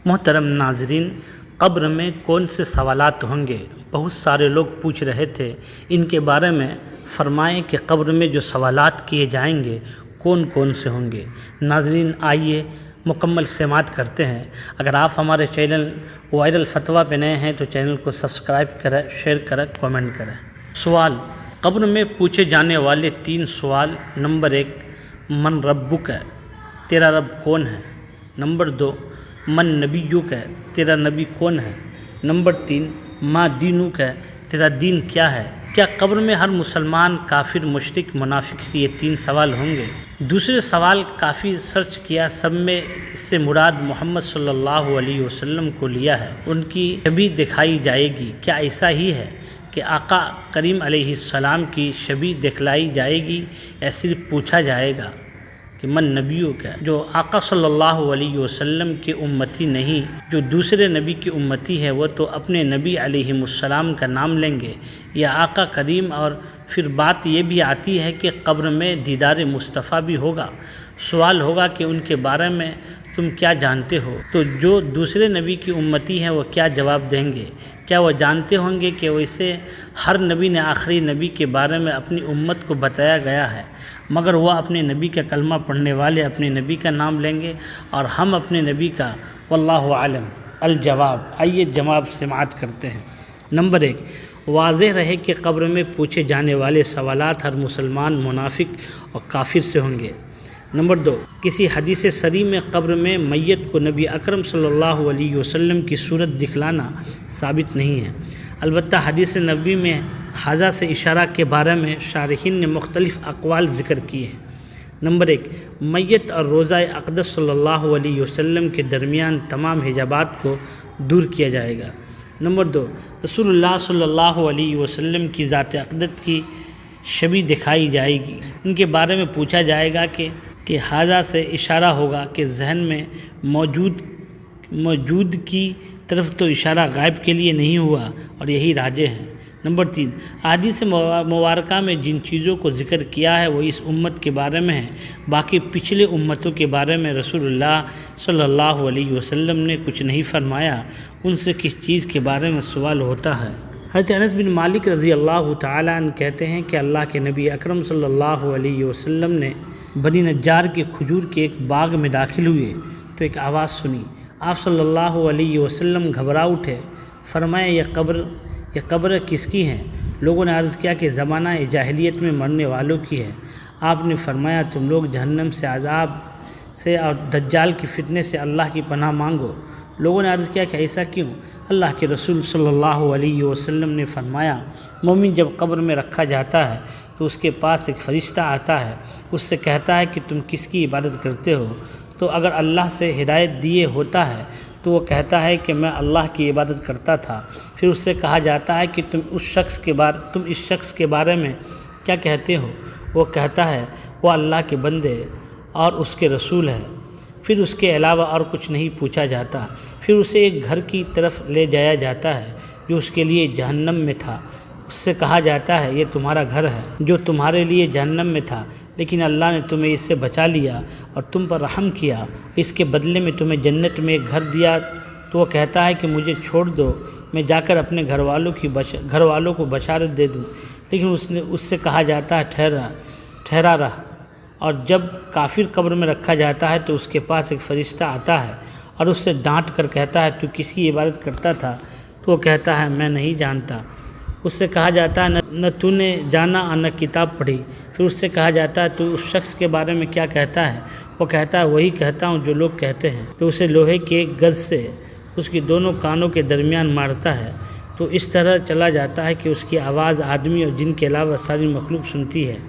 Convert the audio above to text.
محترم ناظرین، قبر میں کون سے سوالات ہوں گے؟ بہت سارے لوگ پوچھ رہے تھے، ان کے بارے میں فرمائیں کہ قبر میں جو سوالات کیے جائیں گے کون کون سے ہوں گے۔ ناظرین، آئیے مکمل سماعت کرتے ہیں۔ اگر آپ ہمارے چینل وائرل فتویٰ پہ نئے ہیں تو چینل کو سبسکرائب کریں، شیئر کریں، کامنٹ کریں۔ سوال: قبر میں پوچھے جانے والے 3 سوال۔ نمبر 1، من ربک، تیرا رب کون ہے؟ نمبر 2، من نبیک، تیرا نبی کون ہے؟ نمبر 3، ما دینک، تیرا دین کیا ہے؟ کیا قبر میں ہر مسلمان، کافر، مشرک، منافق سے یہ 3 سوال ہوں گے؟ دوسرے سوال کافی سرچ کیا، سب میں اس سے مراد محمد صلی اللہ علیہ وسلم کو لیا ہے۔ ان کی شبیہ دکھائی جائے گی، کیا ایسا ہی ہے کہ آقا کریم علیہ السلام کی شبیہ دکھلائی جائے گی، یا صرف پوچھا جائے گا کہ من نبیک، جو آقا صلی اللہ علیہ وسلم کے امتی نہیں، جو دوسرے نبی کی امتی ہے، وہ تو اپنے نبی علیہ السلام کا نام لیں گے یا آقا کریم؟ اور پھر بات یہ بھی آتی ہے کہ قبر میں دیدار مصطفیٰ بھی ہوگا۔ سوال ہوگا کہ ان کے بارے میں تم کیا جانتے ہو؟ تو جو دوسرے نبی کی امتی ہیں وہ کیا جواب دیں گے؟ کیا وہ جانتے ہوں گے کہ ویسے ہر نبی نے آخری نبی کے بارے میں اپنی امت کو بتایا گیا ہے، مگر وہ اپنے نبی کا کلمہ پڑھنے والے اپنے نبی کا نام لیں گے اور ہم اپنے نبی کا؟ واللہ عالم۔ الجواب، آئیے جواب سماعت کرتے ہیں۔ نمبر 1، واضح رہے کہ قبر میں پوچھے جانے والے سوالات ہر مسلمان، منافق اور کافر سے ہوں گے۔ نمبر 2، کسی حدیث صریح میں قبر میں میت کو نبی اکرم صلی اللہ علیہ وسلم کی صورت دکھلانا ثابت نہیں ہے، البتہ حدیث نبوی میں ھذا سے اشارہ کے بارے میں شارحین نے مختلف اقوال ذکر کیے ہیں۔ نمبر 1، میت اور روضہ اقدس صلی اللہ علیہ وسلم کے درمیان تمام حجابات کو دور کیا جائے گا۔ نمبر 2، رسول اللہ صلی اللہ علیہ وسلم کی ذات اقدس کی شبیہ دکھائی جائے گی۔ ان کے بارے میں پوچھا جائے گا کہ ھذا سے اشارہ ہوگا کہ ذہن میں موجود کی طرف تو اشارہ غائب کے لیے نہیں ہوا، اور یہی راجح ہے۔ نمبر 3، احادیث مبارکہ میں جن چیزوں کو ذکر کیا ہے وہ اس امت کے بارے میں ہے، باقی پچھلے امتوں کے بارے میں رسول اللہ صلی اللہ علیہ وسلم نے کچھ نہیں فرمایا۔ ان سے کس چیز کے بارے میں سوال ہوتا ہے؟ حضرت انس بن مالک رضی اللہ تعالیٰ عنہ کہتے ہیں کہ اللہ کے نبی اکرم صلی اللہ علیہ وسلم نے بنی نجار کے کھجور کے ایک باغ میں داخل ہوئے تو ایک آواز سنی۔ آپ صلی اللہ علیہ وسلم گھبرا اٹھے، فرمایا یہ قبر کس کی ہے؟ لوگوں نے عرض کیا کہ زمانہ جاہلیت میں مرنے والوں کی ہے۔ آپ نے فرمایا تم لوگ جہنم سے، عذاب سے اور دجال کی فتنے سے اللہ کی پناہ مانگو۔ لوگوں نے عرض کیا کہ ایسا کیوں؟ اللہ کے رسول صلی اللہ علیہ وسلم نے فرمایا مومن جب قبر میں رکھا جاتا ہے تو اس کے پاس ایک فرشتہ آتا ہے، اس سے کہتا ہے کہ تم کس کی عبادت کرتے ہو؟ تو اگر اللہ سے ہدایت دیے ہوتا ہے تو وہ کہتا ہے کہ میں اللہ کی عبادت کرتا تھا۔ پھر اس سے کہا جاتا ہے کہ تم اس شخص کے بارے میں کیا کہتے ہو؟ وہ کہتا ہے وہ اللہ کے بندے اور اس کے رسول ہے۔ پھر اس کے علاوہ اور کچھ نہیں پوچھا جاتا۔ پھر اسے ایک گھر کی طرف لے جایا جاتا ہے جو اس کے لیے جہنم میں تھا۔ اس سے کہا جاتا ہے یہ تمہارا گھر ہے جو تمہارے لیے جہنم میں تھا، لیکن اللہ نے تمہیں اس سے بچا لیا اور تم پر رحم کیا، اس کے بدلے میں تمہیں جنت میں ایک گھر دیا۔ تو وہ کہتا ہے کہ مجھے چھوڑ دو، میں جا کر اپنے گھر والوں کو بشارت دے دوں، لیکن اس سے کہا جاتا ہے ٹھہرا رہ۔ اور جب کافر قبر میں رکھا جاتا ہے تو اس کے پاس ایک فرشتہ آتا ہے اور اس سے ڈانٹ کر کہتا ہے تو کس کی عبادت کرتا تھا؟ تو وہ کہتا ہے میں نہیں جانتا۔ اس سے کہا جاتا ہے نہ تو نے جانا اور نہ کتاب پڑھی۔ پھر اس سے کہا جاتا ہے تو اس شخص کے بارے میں کیا کہتا ہے؟ وہ کہتا ہے وہی کہتا ہوں جو لوگ کہتے ہیں۔ تو اسے لوہے کے ایک گز سے اس کی دونوں کانوں کے درمیان مارتا ہے، تو اس طرح چلا جاتا ہے کہ اس کی آواز آدمی اور جن کے علاوہ ساری مخلوق سنتی ہے۔